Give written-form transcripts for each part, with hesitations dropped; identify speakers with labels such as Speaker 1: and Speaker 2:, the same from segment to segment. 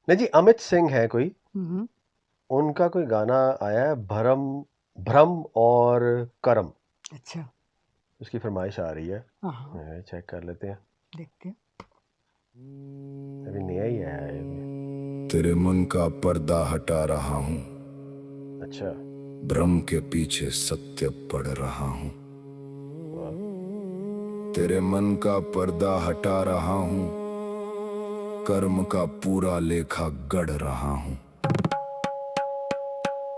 Speaker 1: नहीं जी, अमित सिंह है कोई,
Speaker 2: हम्म।
Speaker 1: उनका कोई गाना आया है, भरम भ्रम और करम,
Speaker 2: अच्छा।
Speaker 1: उसकी फरमाइश आ रही है।
Speaker 2: हाँ हाँ,
Speaker 1: चेक कर लेते हैं,
Speaker 2: देखते हैं।
Speaker 1: अभी नया ही है ये भी।
Speaker 3: तेरे मन का पर्दा हटा रहा हूँ,
Speaker 1: अच्छा,
Speaker 3: भ्रम के पीछे सत्य पढ़ रहा हूँ।
Speaker 1: वाह,
Speaker 3: तेरे मन का पर्दा हटा रहा हूँ, कर्म का पूरा लेखा गढ़ रहा हूँ।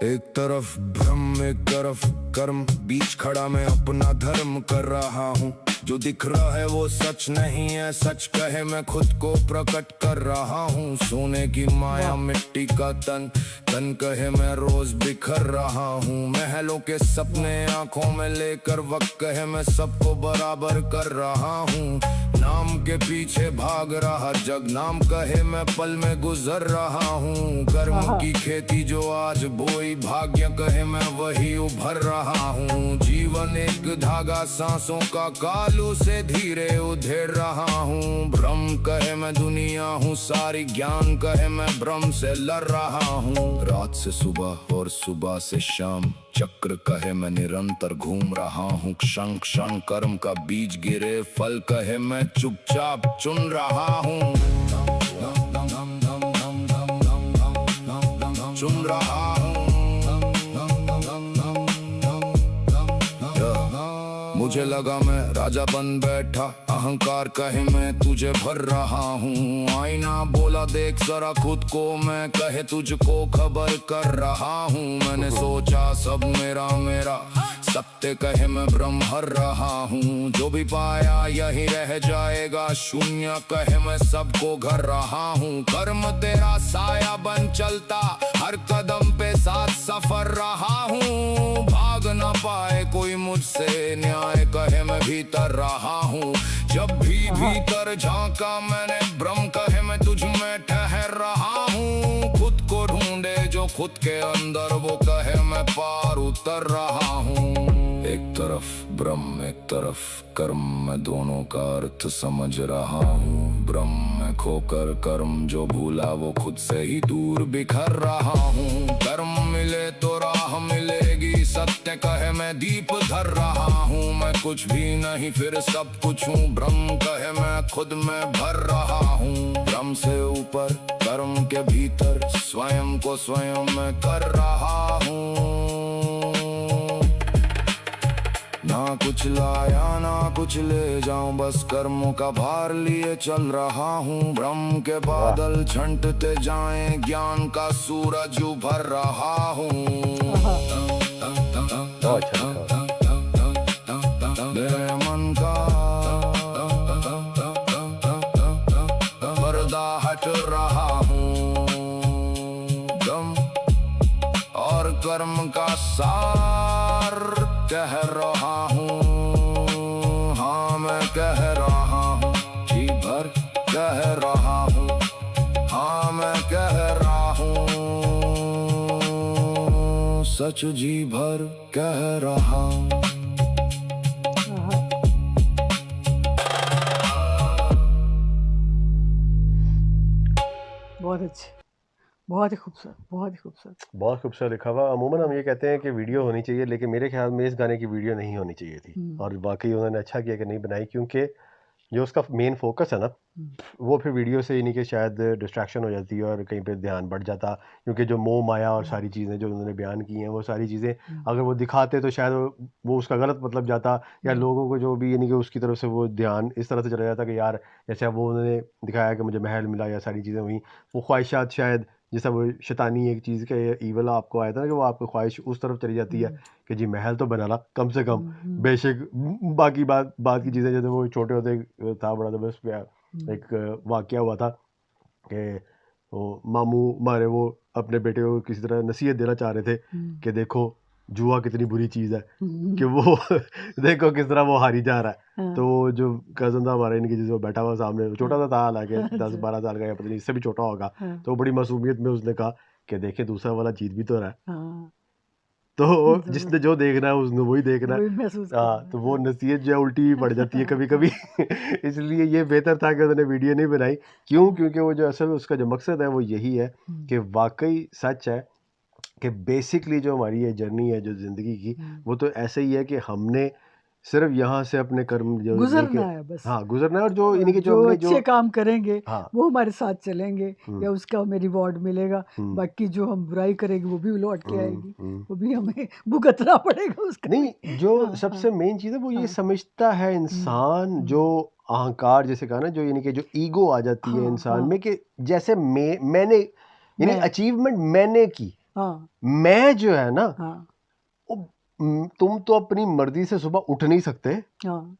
Speaker 3: एक तरफ भ्रम एक तरफ कर्म, बीच खड़ा मैं अपना धर्म कर रहा हूँ। जो दिख रहा है वो सच नहीं है, सच कहे मैं खुद को प्रकट कर रहा हूँ। सोने की माया
Speaker 2: वाह।
Speaker 3: मिट्टी का तन, तन कहे मैं रोज बिखर रहा हूँ। महलों के सपने आंखों में लेकर वक्त कहे मैं सबको बराबर कर रहा हूँ। नाम के पीछे भाग रहा जग, नाम कहे मैं पल में गुजर रहा हूँ। कर्म
Speaker 2: आहा।
Speaker 3: की खेती जो आज बोई, भाग्य कहे मैं वही उभर रहा हूँ। जीवन एक धागा सांसों का, कालू से धीरे उधेड़ रहा हूँ। भ्रम कहे मैं दुनिया हूँ सारी, ज्ञान कहे मैं भ्रम से लड़ रहा हूँ। रात से सुबह और सुबह से शाम, चक्र कहे मैं निरंतर घूम रहा हूँ। क्षण क्षण कर्म का बीज गिरे, फल कहे मैं चुपचाप चुन रहा हूँ। चुन रहा हूँ। मुझे लगा मैं राजा बन बैठा, अहंकार कहे मैं तुझे भर रहा हूँ। आईना बोला देख जरा खुद को, मैं कहे तुझको खबर कर रहा हूँ। मैंने सोचा सब मेरा मेरा, सत्य कहे मैं भ्रम हर रहा हूँ। जो भी पाया यही रह जाएगा, शून्य कहे मैं सबको घर रहा हूँ। कर्म तेरा साया बन चलता, हर कदम पे साथ सफर रहा हूँ। भाग ना पाए कोई मुझसे, न्याय कहे मैं भीतर रहा हूँ। जब भी भीतर झांका मैंने, भ्रम कहे मैं तुझ में ठहर रहा हूँ। खुद को ढूंढे जो खुद के अंदर, वो कहे मैं पार उतर रहा हूँ। एक तरफ ब्रह्म एक तरफ कर्म, मैं दोनों का अर्थ समझ रहा हूँ। ब्रह्म में खोकर कर्म जो भूला, वो खुद से ही दूर बिखर रहा हूँ। कर्म मिले तो राह मिलेगी, सत्य कहे मैं दीप धर रहा हूँ। मैं कुछ भी नहीं फिर सब कुछ हूँ, ब्रह्म कहे मैं खुद में भर रहा हूँ। ब्रह्म से ऊपर कर्म के भीतर, स्वयं को स्वयं मैं कर रहा हूँ। ना कुछ लाया ना कुछ ले जाऊं, बस कर्मों का भार लिए चल रहा हूँ। ब्रह्म के
Speaker 1: वाह,
Speaker 3: बादल छंटते जाएं, ज्ञान का सूरज उभर रहा हूँ।
Speaker 2: आहा।
Speaker 1: बहुत अच्छा लिखा हुआ
Speaker 3: मेरे मन का पर्दा हट रहा हूँ, गम और कर्म का सार कह रहा हूँ। हाँ मैं कह रहा हूँ, जी भर कह रहा हूँ। हाँ मैं कह रहा हूँ, सच जी भर कह रहा हूँ।
Speaker 2: आहा। बहुत अच्छे, बहुत ही खूबसूरत, बहुत ही खूबसूरत।
Speaker 1: बहुत खूबसूरत लिखा हुआ। अमूमन हम ये कहते हैं कि वीडियो होनी चाहिए, लेकिन मेरे ख्याल में इस गाने की वीडियो नहीं होनी चाहिए थी,
Speaker 2: हम्म।
Speaker 1: और वाकई उन्होंने अच्छा किया कि नहीं बनाई, क्योंकि जो उसका मेन फोकस है ना,
Speaker 2: हम्म।
Speaker 1: वो फिर वीडियो से इन्हीं के शायद डिस्ट्रैक्शन हो जाती है और कहीं पे ध्यान बढ़ जाता, क्योंकि जो मोह माया और
Speaker 2: हम्म।
Speaker 1: सारी चीज़ें जो उन्होंने बयान की हैं, वो सारी चीज़ें
Speaker 2: हम्म।
Speaker 1: अगर वो दिखाते तो शायद वो उसका गलत मतलब जाता, या
Speaker 2: हम्म।
Speaker 1: लोगों को जो भी यानी कि उसकी तरफ से वो ध्यान इस तरह से चला जाता कि यार, जैसे अब वो उन्होंने दिखाया कि मुझे महल मिला या सारी चीज़ें हुई, वो ख्वाहिशात शायद, जैसा वो शैतानी एक चीज़ का ईवल आपको आया था ना, कि वो आपकी ख्वाहिश उस तरफ चली जाती है
Speaker 2: हम्म।
Speaker 1: कि जी महल तो बना ला कम से कम,
Speaker 2: हम्म।
Speaker 1: बेशक बाकी बात बात की चीज़ें, जैसे वो छोटे होते था बड़ा ज़बरदस्त
Speaker 2: हम्म।
Speaker 1: एक वाकया हुआ था कि वो मामू हमारे वो अपने बेटे को किसी तरह नसीहत देना चाह रहे थे
Speaker 2: हम्म।
Speaker 1: कि देखो जुआ कितनी बुरी चीज़ है, कि
Speaker 2: हम्म।
Speaker 1: वो देखो किस तरह वो हारी जा रहा है।
Speaker 2: हाँ।
Speaker 1: तो वो जो कज़न था हमारा, इनके जिसे वो बैठा हुआ सामने, वो छोटा
Speaker 2: हाँ।
Speaker 1: सा था हालांकि, दस
Speaker 2: अच्छा।
Speaker 1: बारह साल का या पता नहीं इससे भी छोटा होगा,
Speaker 2: हाँ।
Speaker 1: तो बड़ी मासूमियत में उसने कहा कि देखे दूसरा वाला जीत भी तो रहा है।
Speaker 2: हाँ।
Speaker 1: तो
Speaker 2: ज़रूर
Speaker 1: जिसने जो देखना है उसने वही देखना है।
Speaker 2: वही महसूस
Speaker 1: हाँ,
Speaker 2: करना
Speaker 1: तो
Speaker 2: है।
Speaker 1: वो
Speaker 2: हाँ
Speaker 1: नसीहत जो है उल्टी भी पड़ जाती है कभी-कभी। इसलिए ये बेहतर था कि उन्होंने वीडियो नहीं बनाई। क्यों?
Speaker 2: हाँ
Speaker 1: क्योंकि वो जो असल में उसका जो मकसद है वो यही है
Speaker 2: हम्म,
Speaker 1: कि वाक़ई सच है कि बेसिकली जो हमारी ये जर्नी है जो ज़िंदगी की,
Speaker 2: हम्म।
Speaker 1: वो तो ऐसे ही है कि हमने सिर्फ़ यहाँ से अपने कर्म जो लेके
Speaker 2: गुजरना है बस।
Speaker 1: हाँ, गुज़रना है और जो
Speaker 2: और
Speaker 1: यानी कि जो
Speaker 2: जो
Speaker 1: हमने जो
Speaker 2: अच्छे काम करेंगे
Speaker 1: हाँ,
Speaker 2: वो हमारे साथ चलेंगे
Speaker 1: हुँ,
Speaker 2: या उसका हमें रिवॉर्ड मिलेगा।
Speaker 1: हुँ,
Speaker 2: बाकी जो हम बुराई करेंगे वो भी लौट के
Speaker 1: हुँ,
Speaker 2: आएगी,
Speaker 1: हुँ।
Speaker 2: वो भी हमें भुगतना पड़ेगा उसका भी।
Speaker 1: नहीं, जो
Speaker 2: हाँ हाँ
Speaker 1: सबसे मेन चीज़ है वो ये
Speaker 2: हाँ।
Speaker 1: समझता है
Speaker 2: हम्म,
Speaker 1: इंसान जो
Speaker 2: हम्म,
Speaker 1: अहंकार जैसे कहा ना जो यानी कि जो ईगो आ जाती है
Speaker 2: हाँ
Speaker 1: इंसान में
Speaker 2: हाँ।
Speaker 1: कि जैसे मैंने यानी
Speaker 2: मैं
Speaker 1: अचीवमेंट मैंने की।
Speaker 2: हाँ
Speaker 1: मैं जो है ना
Speaker 2: हाँ
Speaker 1: वो तुम तो अपनी मर्ज़ी से सुबह उठ नहीं सकते।
Speaker 2: हाँ।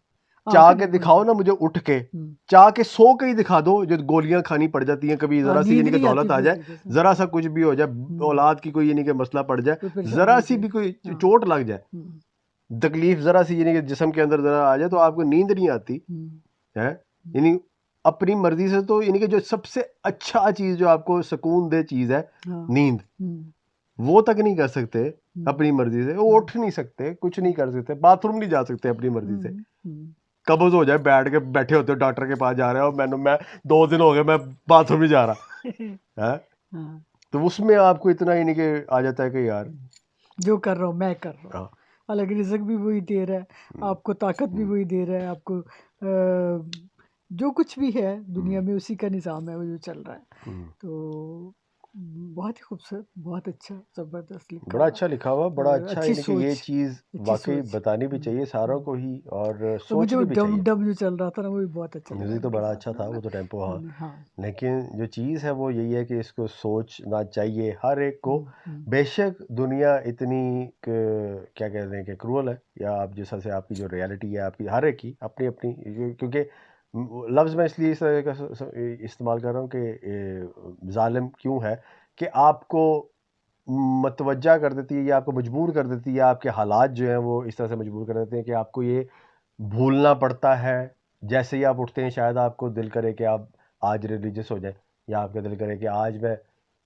Speaker 1: चाह
Speaker 2: आँख
Speaker 1: के
Speaker 2: नहीं खोल
Speaker 1: दिखाओ ना
Speaker 2: सकते।
Speaker 1: मुझे उठ के,
Speaker 2: हम्म।
Speaker 1: चाह के सो के ही दिखा दो, जो गोलियाँ खानी पड़ जाती हैं कभी
Speaker 2: हाँ,
Speaker 1: ज़रा-सी
Speaker 2: नींद
Speaker 1: यानी कि
Speaker 2: नहीं आती
Speaker 1: दौलत आ जाए,
Speaker 2: पूरी तरह से।
Speaker 1: ज़रा-सा कुछ भी हो जाए,
Speaker 2: हम्म।
Speaker 1: औलाद की कोई यानी कि मसला पड़ जाए,
Speaker 2: कोई परेशानी हो
Speaker 1: ज़रा-सी
Speaker 2: जाए।
Speaker 1: भी कोई
Speaker 2: हाँ।
Speaker 1: चोट लग जाए,
Speaker 2: हम्म,
Speaker 1: तकलीफ़ ज़रा-सी यानी कि जिस्म के अंदर ज़रा आ जाए तो आपको नींद नहीं आती,
Speaker 2: हम्म,
Speaker 1: है? यानी अपनी मर्ज़ी से तो यानी कि जो सबसे अच्छा चीज़ जो आपको सुकून दे चीज़ है,
Speaker 2: हाँ।
Speaker 1: नींद,
Speaker 2: हम्म,
Speaker 1: वो तक नहीं कर सकते
Speaker 2: हम्म,
Speaker 1: अपनी मर्ज़ी से, वो
Speaker 2: हम्म,
Speaker 1: उठ नहीं सकते, कुछ नहीं कर सकते, बाथरूम नहीं जा सकते अपनी मर्ज़ी से।
Speaker 2: हम्म, हम्म।
Speaker 1: कब्ज़ हो जाए बैठे होते हो डॉक्टर के पास जा रहे हो मैं 2 दिन हो गए मैं बाथरूम नहीं जा रहा, हैं?
Speaker 2: हाँ।
Speaker 1: तो उसमें आपको इतना यानी कि आ जाता है कि यार
Speaker 2: जो कर रहा हूँ मैं कर रहा हूँ।
Speaker 1: हाँ,
Speaker 2: हालांकि रिज़्क भी वही दे रहा है,
Speaker 1: हुँ,
Speaker 2: आपको ताकत भी
Speaker 1: हुँ,
Speaker 2: वही दे रहा है, आपको जो कुछ भी है दुनिया
Speaker 1: हुँ,
Speaker 2: में उसी का निज़ाम है वो जो चल रहा है।
Speaker 1: हुँ।
Speaker 2: तो बहुत ही खूबसूरत, बहुत अच्छा, ज़बरदस्त लिखा
Speaker 1: बड़ा
Speaker 2: हुआ
Speaker 1: अच्छा लिखा हुआ, बड़ा
Speaker 2: और
Speaker 1: अच्छा
Speaker 2: अच्छी
Speaker 1: यानी कि ये
Speaker 2: सोच,
Speaker 1: चीज़
Speaker 2: अच्छी
Speaker 1: वाक़ई
Speaker 2: सोच।
Speaker 1: बतानी भी चाहिए सारों
Speaker 2: हुँ।
Speaker 1: को ही और
Speaker 2: और मुझे वो
Speaker 1: सोचनी भी
Speaker 2: डम
Speaker 1: चाहिए।
Speaker 2: डम जो चल रहा था ना वो भी बहुत अच्छा लगा
Speaker 1: म्यूज़िक तो
Speaker 2: उनके
Speaker 1: बड़ा
Speaker 2: साथ
Speaker 1: अच्छा
Speaker 2: में
Speaker 1: था,
Speaker 2: ना।
Speaker 1: वो तो टेम्पो हाँ।
Speaker 2: हाँ।
Speaker 1: लेकिन जो चीज़ है वो यही है कि इसको सोचना चाहिए हर एक को।
Speaker 2: हुँ।
Speaker 1: बेशक दुनिया इतनी क्या कहते हैं कि क्रूअल है या आप जिस तरह से आपकी जो रियलिटी है आपकी हर एक की अपनी-अपनी क्योंकि लफ्ज़ मैं इसलिए इस तरह का इस्तेमाल कर रहा हूँ कि ज़ालिम क्यों है कि आपको मतवज्जा कर देती है या आपको मजबूर कर देती है, आपके हालात जो हैं वो इस तरह से मजबूर कर देते हैं कि आपको ये भूलना पड़ता है। जैसे ही आप उठते हैं शायद आपको दिल करे कि आप आज रिलीजियस हो जाएँ या आपका दिल करे कि आज मैं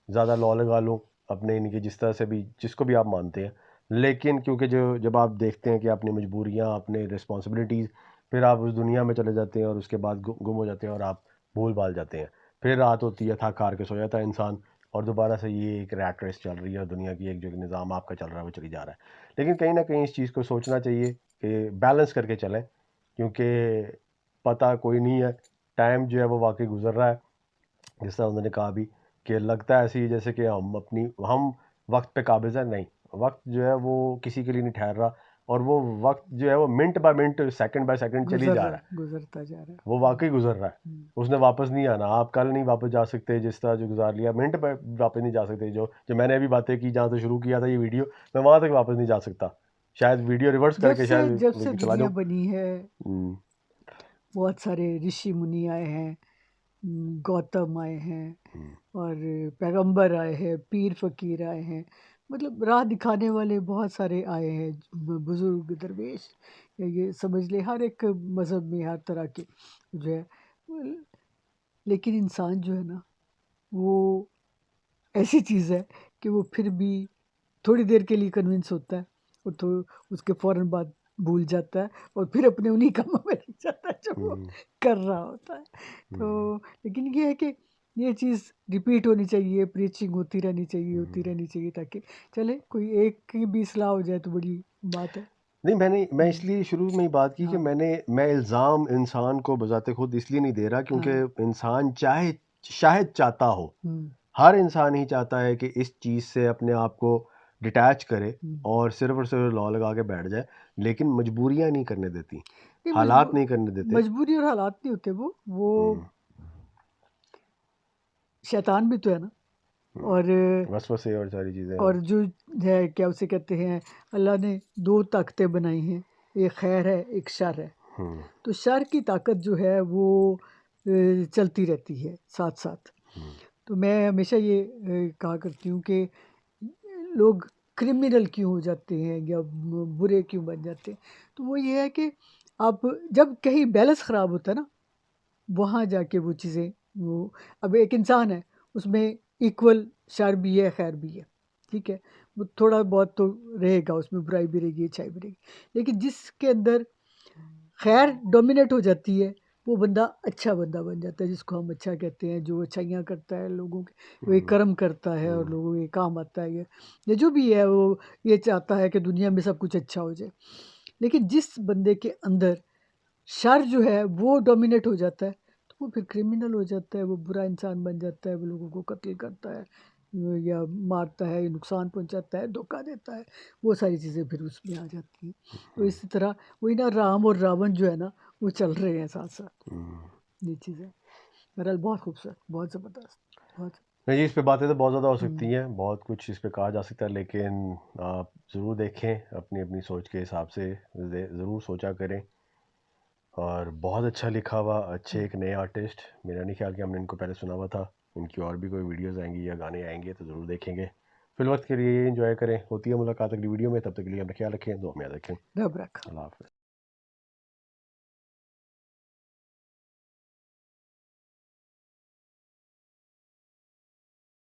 Speaker 1: ज़्यादा लौ लगा लूँ अपने यानी कि जिस तरह से भी जिसको भी आप मानते हैं। लेकिन क्योंकि जो जब आप देखते हैं कि अपनी मजबूरियाँ, अपने रिस्पॉन्सिबिलिटीज़ फिर आप उस दुनिया में चले जाते हैं और उसके बाद गुम हो जाते हैं और आप भूल-भाल जाते हैं। फिर रात होती है, थक-हार के सो जाता है इंसान और दोबारा से ये एक रैट रेस चल रही है और दुनिया की एक जो निज़ाम आपका चल रहा है वो चली जा रहा है। लेकिन कहीं न कहीं इस चीज़ को सोचना चाहिए कि बैलेंस करके चलें क्योंकि पता कोई नहीं है, टाइम जो है वो वाक़ई गुज़र रहा है। जिस तरह उन्होंने कहा भी कि लगता है ऐसे ही जैसे कि हम वक़्त पे काबिज़ हैं, नहीं। वक़्त जो है वो किसी के लिए नहीं ठहर रहा और वो वक़्त जो है वो minute by minute, second by second चल ही
Speaker 2: गुज़र
Speaker 1: जा
Speaker 2: रहा
Speaker 1: रहा
Speaker 2: है,
Speaker 1: है।
Speaker 2: गुज़रता जा रहा है।
Speaker 1: वो वाक़ई गुज़र रहा है।
Speaker 2: हुँ।
Speaker 1: उसने वापस नहीं आना। आप कल नहीं वापस जा सकते जिस तरह जो गुज़ार लिया, मिनट पे वापस नहीं जा सकते। जो मैंने अभी बातें की जहाँ से शुरू किया था ये वीडियो, मैं वहाँ तक वापस नहीं जा सकता। शायद वीडियो रिवर्स करके शायद
Speaker 2: जब से
Speaker 1: लेके चला
Speaker 2: दुनिया
Speaker 1: जाऊँ।
Speaker 2: बनी है,
Speaker 1: हुँ,
Speaker 2: बहुत सारे ऋषि मुनि आए हैं, गौतम आए हैं
Speaker 1: हुँ,
Speaker 2: और पैगंबर आए हैं, पीर फ़कीर आए हैं। मतलब राह दिखाने वाले बहुत सारे आए हैं, बुज़ुर्ग दरवेश या ये समझ लें हर एक मज़हब में हर तरह के जो है। लेकिन इंसान जो है ना, वो ऐसी चीज़ है कि वो फिर भी थोड़ी देर के लिए कन्विंस होता है और तो उसके फ़ौरन बाद भूल जाता है और फिर अपने उन्हीं कामों में लग जाता है जो वो
Speaker 1: हुँ,
Speaker 2: कर रहा होता है।
Speaker 1: हुँ।
Speaker 2: तो लेकिन ये है कि ये चीज़ रिपीट होनी चाहिए, प्रीचिंग होती रहनी चाहिए ताकि चले कोई एक की भी इस्लाह हो जाए तो बड़ी बात है।
Speaker 1: नहीं मैं
Speaker 2: हुँ,
Speaker 1: इसलिए शुरू में ही बात की कि
Speaker 2: हाँ,
Speaker 1: मैं इल्ज़ाम इंसान को बज़ाते खुद इसलिए नहीं दे रहा क्योंकि
Speaker 2: हाँ,
Speaker 1: इंसान चाहे शायद चाहता हो,
Speaker 2: हुँ,
Speaker 1: हर इंसान ही चाहता है कि इस चीज़ से अपने आप को डिटैच करे
Speaker 2: हुँ।
Speaker 1: और सिर्फ़ लॉ लगा के बैठ जाए, लेकिन मजबूरियाँ नहीं करने देती,
Speaker 2: नहीं
Speaker 1: हालात नहीं करने देते।
Speaker 2: मजबूरी और हालात नहीं होते वो
Speaker 1: हुँ,
Speaker 2: शैतान भी तो है ना।
Speaker 1: हुँ,
Speaker 2: और
Speaker 1: वसवसे और सारी चीज़ें
Speaker 2: और
Speaker 1: हाँ।
Speaker 2: जो है क्या उसे कहते हैं, अल्लाह ने 2 ताकतें बनाई हैं, एक खैर है, एक शर है।
Speaker 1: हुँ,
Speaker 2: तो शर की ताकत जो है वो चलती रहती है साथ-साथ।
Speaker 1: हुँ,
Speaker 2: तो मैं हमेशा ये कहा करती हूँ कि लोग क्रिमिनल क्यों हो जाते हैं या बुरे क्यों बन जाते हैं? तो वो ये है कि आप जब कहीं बैलेंस ख़राब होता है ना, वहाँ जाके वो चीज़ें वो अब एक इंसान है, उसमें इक्वल शर भी है, खैर भी है, ठीक है? वो थोड़ा बहुत तो रहेगा, उसमें बुराई भी रहेगी, अच्छाई भी रहेगी। लेकिन जिसके अंदर खैर डोमिनेट हो जाती है, वो बंदा अच्छा बंदा बन जाता है, जिसको हम अच्छा कहते हैं, जो अच्छाइयाँ करता है लोगों के, वो एक कर्म करता है और लोगों के काम आता है। ये जो भी है वो ये चाहता है कि दुनिया में सब कुछ अच्छा हो जाए। लेकिन जिस बंदे के अंदर शर जो है वो डोमिनेट हो जाता है, तो वो फिर क्रिमिनल हो जाता है, वो बुरा इंसान बन जाता है, वो लोगों को कत्ल करता है या मारता है या नुकसान पहुंचाता है, धोखा देता है, वो सारी चीज़ें फिर उसमें आ जाती हैं। तो इसी तरह वही ना, राम और रावण जो है ना, वो चल रहे हैं साथ साथ, ये चीज़ें। बहरहाल बहुत खूबसूरत, बहुत ज़बरदस्त, बहुत।
Speaker 1: नहीं जी, इस पे बातें तो बहुत ज़्यादा हो सकती
Speaker 2: हम्म,
Speaker 1: हैं, बहुत कुछ इस पे कहा जा सकता है, लेकिन आप ज़रूर देखें, अपनी अपनी सोच के हिसाब से ज़रूर सोचा करें। और बहुत अच्छा लिखा हुआ, अच्छे एक नए आर्टिस्ट, मेरा नहीं ख्याल कि हमने इनको पहले सुना हुआ था। इनकी और भी कोई वीडियोस आएंगी या गाने आएंगे तो ज़रूर देखेंगे। फिल वक्त के लिए एंजॉय करें, होती है मुलाकात अगली वीडियो में, तब तक के लिए अपना ख्याल रखें, दुआ में याद रखें।
Speaker 2: रब रखा।
Speaker 1: अल्लाह हाफ़िज़।